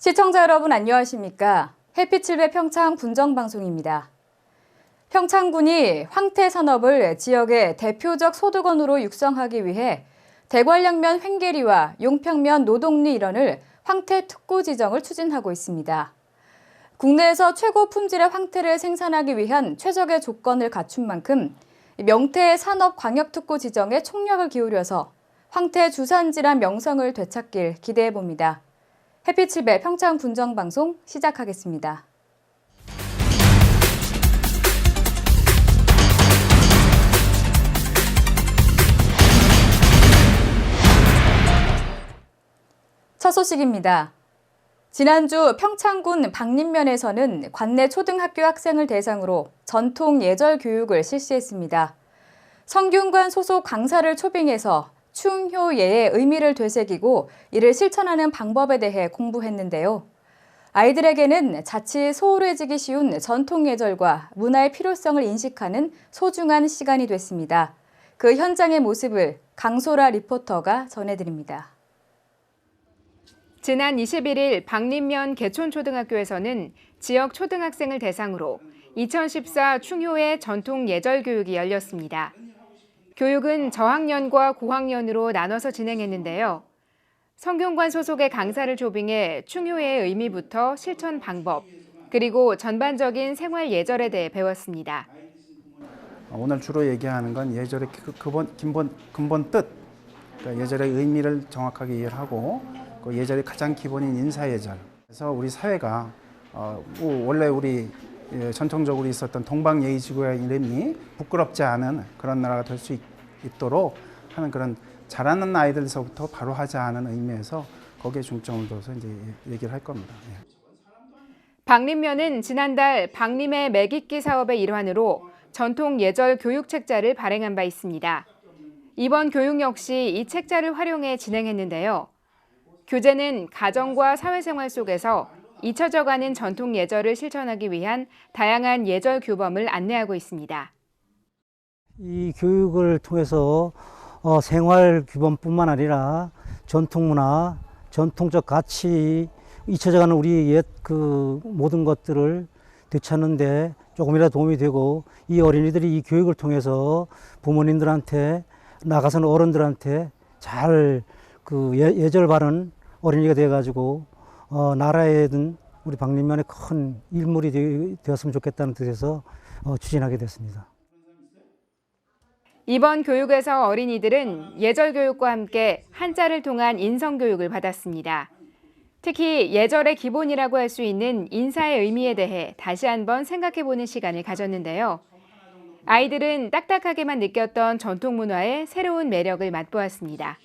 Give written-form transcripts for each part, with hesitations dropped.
시청자 여러분 안녕하십니까? 햇빛7배 평창 군정방송입니다. 평창군이 황태 산업을 지역의 대표적 소득원으로 육성하기 위해 대관령면 횡계리와 용평면 노동리 일원을 황태 특구 지정을 추진하고 있습니다. 국내에서 최고 품질의 황태를 생산하기 위한 최적의 조건을 갖춘 만큼 명태 산업 광역특구 지정에 총력을 기울여서 황태 주산지란 명성을 되찾길 기대해봅니다. 햇빛7배 평창 군정방송 시작하겠습니다. 첫 소식입니다. 지난주 평창군 박림면에서는 관내 초등학교 학생을 대상으로 전통 예절 교육을 실시했습니다. 성균관 소속 강사를 초빙해서 충효예의 의미를 되새기고 이를 실천하는 방법에 대해 공부했는데요. 아이들에게는 자칫 소홀해지기 쉬운 전통 예절과 문화의 필요성을 인식하는 소중한 시간이 됐습니다. 그 현장의 모습을 강소라 리포터가 전해드립니다. 지난 21일 박림면 개촌초등학교에서는 지역 초등학생을 대상으로 2014 충효의 전통 예절 교육이 열렸습니다. 교육은 저학년과 고학년으로 나눠서 진행했는데요. 성균관 소속의 강사를 조빙해 충효의 의미부터 실천 방법, 그리고 전반적인 생활 예절에 대해 배웠습니다. 오늘 주로 얘기하는 건 예절의 근본 뜻, 그러니까 예절의 의미를 정확하게 이해를 하고 그 예절의 가장 기본인 인사예절. 그래서 우리 사회가 원래 우리 전통적으로 있었던 동방예의지구의 이름이 부끄럽지 않은 그런 나라가 될 수 있도록 하는 그런 자라는 아이들서부터 바로 하자는 의미에서 거기에 중점을 둬서 이제 얘기를 할 겁니다. 박림면은 지난달 박림의 매깃기 사업의 일환으로 전통 예절 교육 책자를 발행한 바 있습니다. 이번 교육 역시 이 책자를 활용해 진행했는데요. 교재는 가정과 사회생활 속에서 잊혀져가는 전통 예절을 실천하기 위한 다양한 예절 규범을 안내하고 있습니다. 이 교육을 통해서 생활 규범뿐만 아니라 전통 문화, 전통적 가치, 잊혀져가는 우리 옛 모든 것들을 되찾는 데 조금이라도 도움이 되고 이 어린이들이 이 교육을 통해서 부모님들한테 나가서는 어른들한테 잘 예절 바른 어린이가 돼가지고 나라에든 우리 박림면에 큰 일물이 되었으면 좋겠다는 뜻에서 추진하게 됐습니다. 이번 교육에서 어린이들은 예절 교육과 함께 한자를 통한 인성 교육을 받았습니다. 특히 예절의 기본이라고 할 수 있는 인사의 의미에 대해 다시 한번 생각해보는 시간을 가졌는데요. 아이들은 딱딱하게만 느꼈던 전통 문화의 새로운 매력을 맛보았습니다.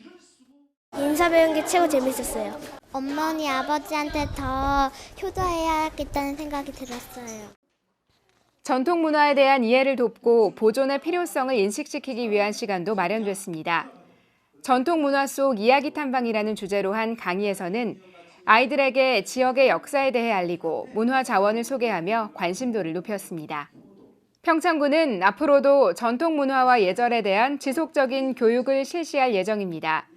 인사 배운 게 최고 재밌었어요. 어머니, 아버지한테 더 효도해야겠다는 생각이 들었어요. 전통 문화에 대한 이해를 돕고 보존의 필요성을 인식시키기 위한 시간도 마련됐습니다. 전통 문화 속 이야기 탐방이라는 주제로 한 강의에서는 아이들에게 지역의 역사에 대해 알리고 문화 자원을 소개하며 관심도를 높였습니다. 평창군은 앞으로도 전통 문화와 예절에 대한 지속적인 교육을 실시할 예정입니다.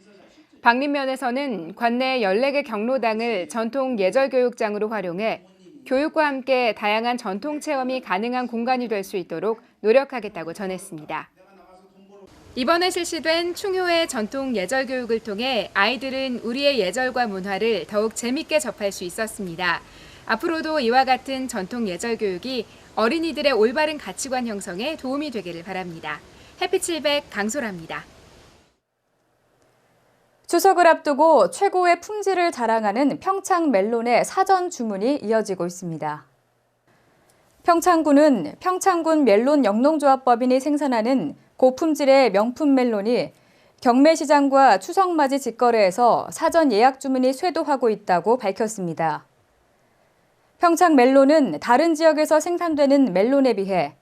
박림면에서는 관내 14개 경로당을 전통 예절교육장으로 활용해 교육과 함께 다양한 전통 체험이 가능한 공간이 될 수 있도록 노력하겠다고 전했습니다. 이번에 실시된 충효의 전통 예절 교육을 통해 아이들은 우리의 예절과 문화를 더욱 재밌게 접할 수 있었습니다. 앞으로도 이와 같은 전통 예절 교육이 어린이들의 올바른 가치관 형성에 도움이 되기를 바랍니다. 햇빛700 강소라입니다. 추석을 앞두고 최고의 품질을 자랑하는 평창 멜론의 사전 주문이 이어지고 있습니다. 평창군은 평창군 멜론 영농조합법인이 생산하는 고품질의 명품 멜론이 경매시장과 추석맞이 직거래에서 사전 예약 주문이 쇄도하고 있다고 밝혔습니다. 평창 멜론은 다른 지역에서 생산되는 멜론에 비해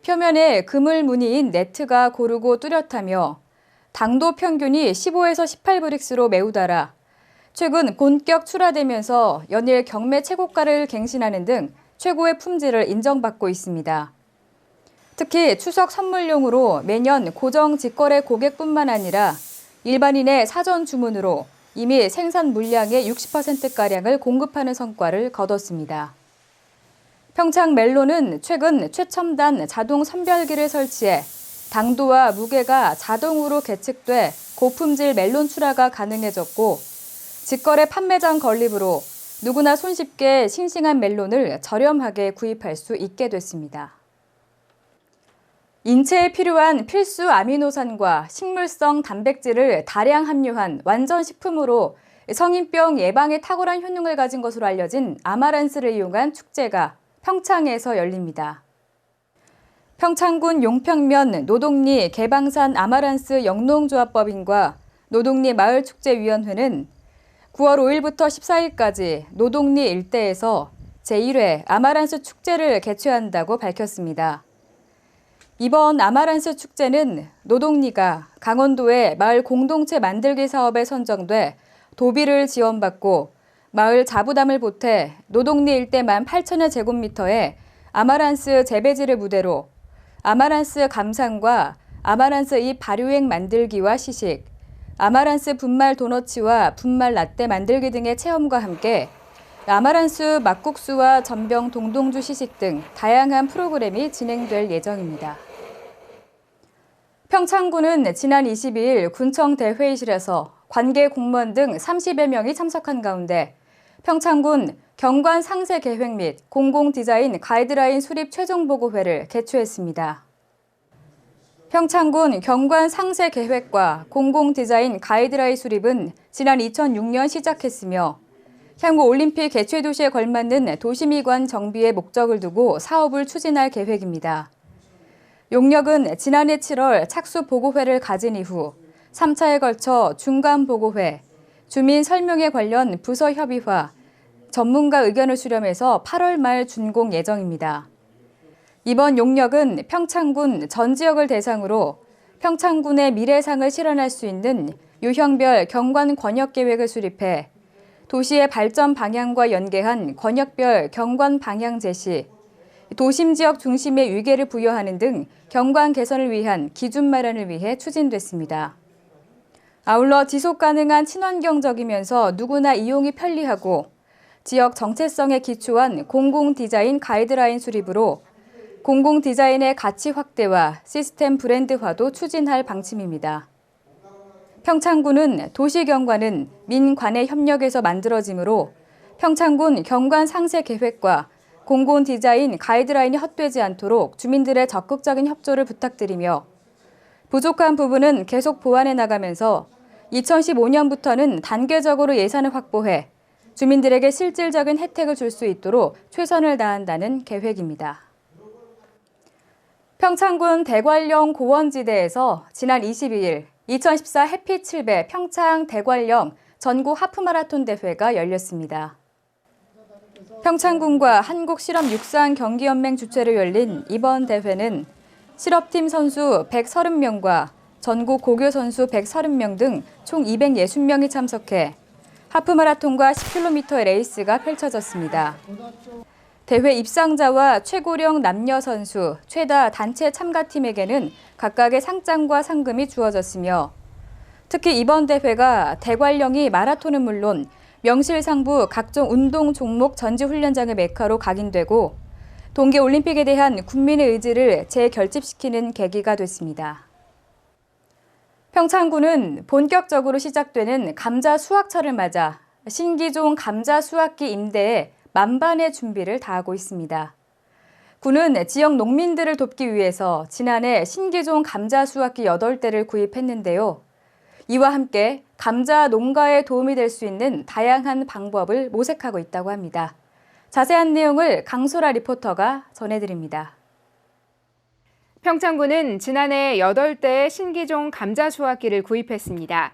표면에 그물 무늬인 네트가 고르고 뚜렷하며 당도 평균이 15에서 18브릭스로 매우 달아 최근 본격 출하되면서 연일 경매 최고가를 갱신하는 등 최고의 품질을 인정받고 있습니다. 특히 추석 선물용으로 매년 고정 직거래 고객뿐만 아니라 일반인의 사전 주문으로 이미 생산 물량의 60%가량을 공급하는 성과를 거뒀습니다. 평창 멜론은 최근 최첨단 자동 선별기를 설치해 당도와 무게가 자동으로 계측돼 고품질 멜론 출하가 가능해졌고 직거래 판매장 건립으로 누구나 손쉽게 싱싱한 멜론을 저렴하게 구입할 수 있게 됐습니다. 인체에 필요한 필수 아미노산과 식물성 단백질을 다량 함유한 완전 식품으로 성인병 예방에 탁월한 효능을 가진 것으로 알려진 아마란스를 이용한 축제가 평창에서 열립니다. 평창군 용평면 노동리 개방산 아마란스 영농조합법인과 노동리 마을축제위원회는 9월 5일부터 14일까지 노동리 일대에서 제1회 아마란스 축제를 개최한다고 밝혔습니다. 이번 아마란스 축제는 노동리가 강원도의 마을 공동체 만들기 사업에 선정돼 도비를 지원받고 마을 자부담을 보태 노동리 일대만 8천여 제곱미터의 아마란스 재배지를 무대로 아마란스 감상과 아마란스 잎 발효액 만들기와 시식, 아마란스 분말 도너츠와 분말 라떼 만들기 등의 체험과 함께 아마란스 막국수와 전병 동동주 시식 등 다양한 프로그램이 진행될 예정입니다. 평창군은 지난 22일 군청 대회의실에서 관계 공무원 등 30여 명이 참석한 가운데 평창군 경관 상세 계획 및 공공 디자인 가이드라인 수립 최종 보고회를 개최했습니다. 평창군 경관 상세 계획과 공공 디자인 가이드라인 수립은 지난 2006년 시작했으며 향후 올림픽 개최 도시에 걸맞는 도시미관 정비의 목적을 두고 사업을 추진할 계획입니다. 용역은 지난해 7월 착수 보고회를 가진 이후 3차에 걸쳐 중간 보고회, 주민 설명에 관련 부서 협의화, 전문가 의견을 수렴해서 8월 말 준공 예정입니다. 이번 용역은 평창군 전 지역을 대상으로 평창군의 미래상을 실현할 수 있는 유형별 경관 권역 계획을 수립해 도시의 발전 방향과 연계한 권역별 경관 방향 제시, 도심 지역 중심의 위계를 부여하는 등 경관 개선을 위한 기준 마련을 위해 추진됐습니다. 아울러 지속 가능한 친환경적이면서 누구나 이용이 편리하고 지역 정체성에 기초한 공공 디자인 가이드라인 수립으로 공공 디자인의 가치 확대와 시스템 브랜드화도 추진할 방침입니다. 평창군은 도시경관은 민관의 협력에서 만들어지므로 평창군 경관 상세 계획과 공공 디자인 가이드라인이 헛되지 않도록 주민들의 적극적인 협조를 부탁드리며 부족한 부분은 계속 보완해 나가면서 2015년부터는 단계적으로 예산을 확보해 주민들에게 실질적인 혜택을 줄 수 있도록 최선을 다한다는 계획입니다. 평창군 대관령 고원지대에서 지난 22일 2014 해피 7배 평창 대관령 전국 하프마라톤 대회가 열렸습니다. 평창군과 한국실업육상경기연맹 주최로 열린 이번 대회는 실업팀 선수 130명과 전국 고교 선수 130명 등 총 260명이 참석해 하프마라톤과 10km의 레이스가 펼쳐졌습니다. 대회 입상자와 최고령 남녀 선수, 최다 단체 참가팀에게는 각각의 상장과 상금이 주어졌으며 특히 이번 대회가 대관령이 마라톤은 물론 명실상부 각종 운동 종목 전지훈련장의 메카로 각인되고 동계올림픽에 대한 국민의 의지를 재결집시키는 계기가 됐습니다. 평창군은 본격적으로 시작되는 감자 수확철을 맞아 신기종 감자 수확기 임대에 만반의 준비를 다하고 있습니다. 군은 지역 농민들을 돕기 위해서 지난해 신기종 감자 수확기 8대를 구입했는데요. 이와 함께 감자 농가에 도움이 될 수 있는 다양한 방법을 모색하고 있다고 합니다. 자세한 내용을 강소라 리포터가 전해드립니다. 평창군은 지난해 8대의 신기종 감자 수확기를 구입했습니다.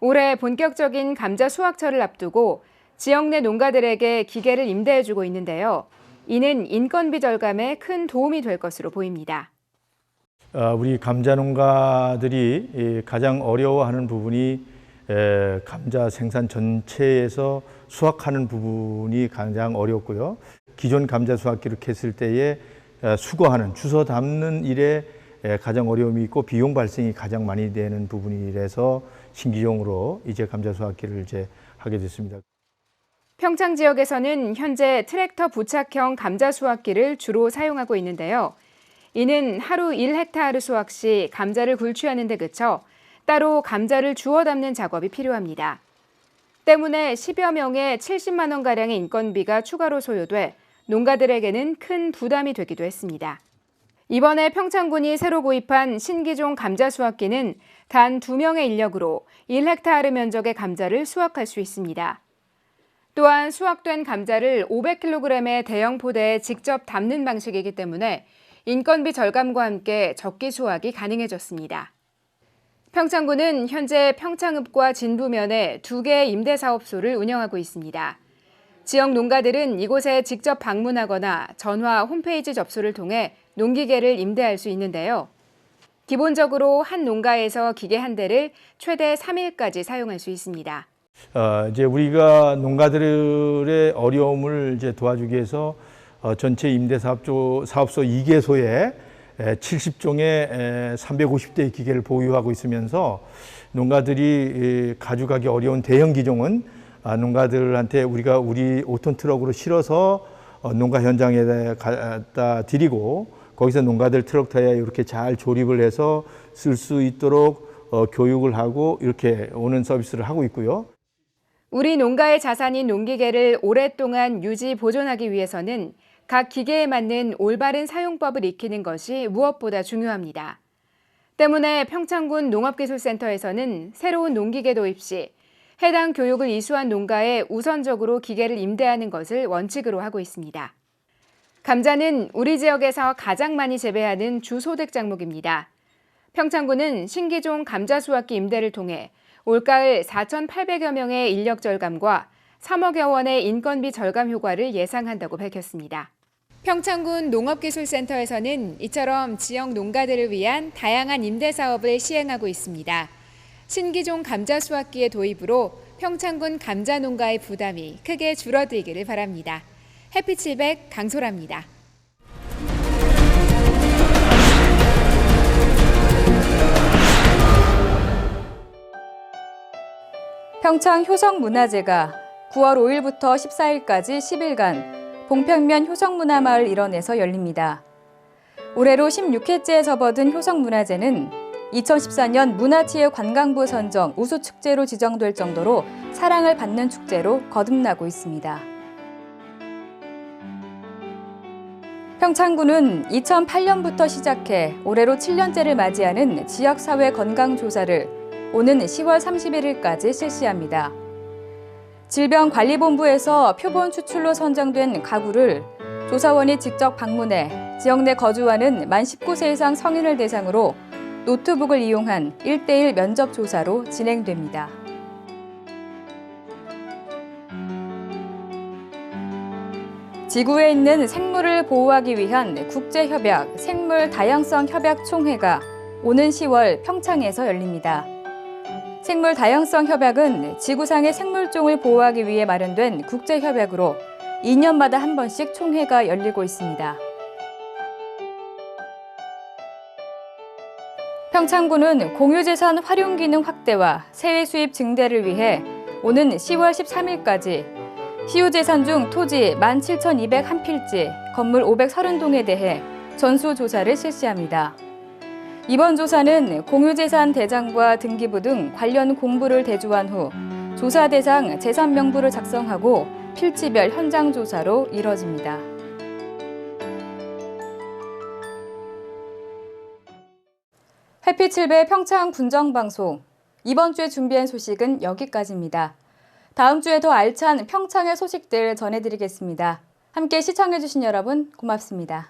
올해 본격적인 감자 수확철을 앞두고 지역 내 농가들에게 기계를 임대해주고 있는데요. 이는 인건비 절감에 큰 도움이 될 것으로 보입니다. 우리 감자 농가들이 가장 어려워하는 부분이 감자 생산 전체에서 수확하는 부분이 가장 어렵고요. 기존 감자 수확기를 캤을 때에 수거하는, 주워 담는 일에 가장 어려움이 있고 비용 발생이 가장 많이 되는 부분이라서 신기종으로 이제 감자 수확기를 이제 하게 됐습니다. 평창 지역에서는 현재 트랙터 부착형 감자 수확기를 주로 사용하고 있는데요. 이는 하루 1헥타르 수확 시 감자를 굴취하는 데 그쳐 따로 감자를 주워 담는 작업이 필요합니다. 때문에 10여 명의 70만 원가량의 인건비가 추가로 소요돼 농가들에게는 큰 부담이 되기도 했습니다. 이번에 평창군이 새로 구입한 신기종 감자 수확기는 단 2명의 인력으로 1헥타르 면적의 감자를 수확할 수 있습니다. 또한 수확된 감자를 500kg의 대형 포대에 직접 담는 방식이기 때문에 인건비 절감과 함께 적기 수확이 가능해졌습니다. 평창군은 현재 평창읍과 진부면에 2개의 임대사업소를 운영하고 있습니다. 지역 농가들은 이곳에 직접 방문하거나 전화, 홈페이지 접수를 통해 농기계를 임대할 수 있는데요. 기본적으로 한 농가에서 기계 한 대를 최대 3일까지 사용할 수 있습니다. 이제 우리가 농가들의 어려움을 이제 도와주기 위해서 전체 임대사업소 2개소에 70종의 350대의 기계를 보유하고 있으면서 농가들이 가져가기 어려운 대형 기종은 농가들한테 우리가 우리 5톤 트럭으로 실어서 농가 현장에 갖다 드리고 거기서 농가들 트럭터에 이렇게 잘 조립을 해서 쓸 수 있도록 교육을 하고 이렇게 오는 서비스를 하고 있고요. 우리 농가의 자산인 농기계를 오랫동안 유지 보존하기 위해서는 각 기계에 맞는 올바른 사용법을 익히는 것이 무엇보다 중요합니다. 때문에 평창군 농업기술센터에서는 새로운 농기계 도입 시 해당 교육을 이수한 농가에 우선적으로 기계를 임대하는 것을 원칙으로 하고 있습니다. 감자는 우리 지역에서 가장 많이 재배하는 주소득 작목입니다. 평창군은 신기종 감자 수확기 임대를 통해 올가을 4,800여 명의 인력 절감과 3억여 원의 인건비 절감 효과를 예상한다고 밝혔습니다. 평창군 농업기술센터에서는 이처럼 지역 농가들을 위한 다양한 임대 사업을 시행하고 있습니다. 신기종 감자 수확기의 도입으로 평창군 감자 농가의 부담이 크게 줄어들기를 바랍니다. 해피700 강소라입니다. 평창 효성문화제가 9월 5일부터 14일까지 10일간 봉평면 효성문화마을 일원에서 열립니다. 올해로 16회째에 접어든 효성문화제는 2014년 문화체육관광부 선정 우수축제로 지정될 정도로 사랑을 받는 축제로 거듭나고 있습니다. 평창군은 2008년부터 시작해 올해로 7년째를 맞이하는 지역사회 건강조사를 오는 10월 31일까지 실시합니다. 질병관리본부에서 표본 추출로 선정된 가구를 조사원이 직접 방문해 지역 내 거주하는 만 19세 이상 성인을 대상으로 노트북을 이용한 1:1 면접 조사로 진행됩니다. 지구에 있는 생물을 보호하기 위한 국제협약 생물다양성협약총회가 오는 10월 평창에서 열립니다. 생물다양성협약은 지구상의 생물종을 보호하기 위해 마련된 국제협약으로 2년마다 한 번씩 총회가 열리고 있습니다. 평창군은 공유재산 활용 기능 확대와 세외 수입 증대를 위해 오는 10월 13일까지 시유재산 중 토지 17,201필지, 건물 530동에 대해 전수조사를 실시합니다. 이번 조사는 공유재산 대장과 등기부 등 관련 공부를 대조한 후 조사 대상 재산 명부를 작성하고 필지별 현장 조사로 이뤄집니다. 해피7배 평창 군정방송, 이번 주에 준비한 소식은 여기까지입니다. 다음 주에 더 알찬 평창의 소식들 전해드리겠습니다. 함께 시청해주신 여러분 고맙습니다.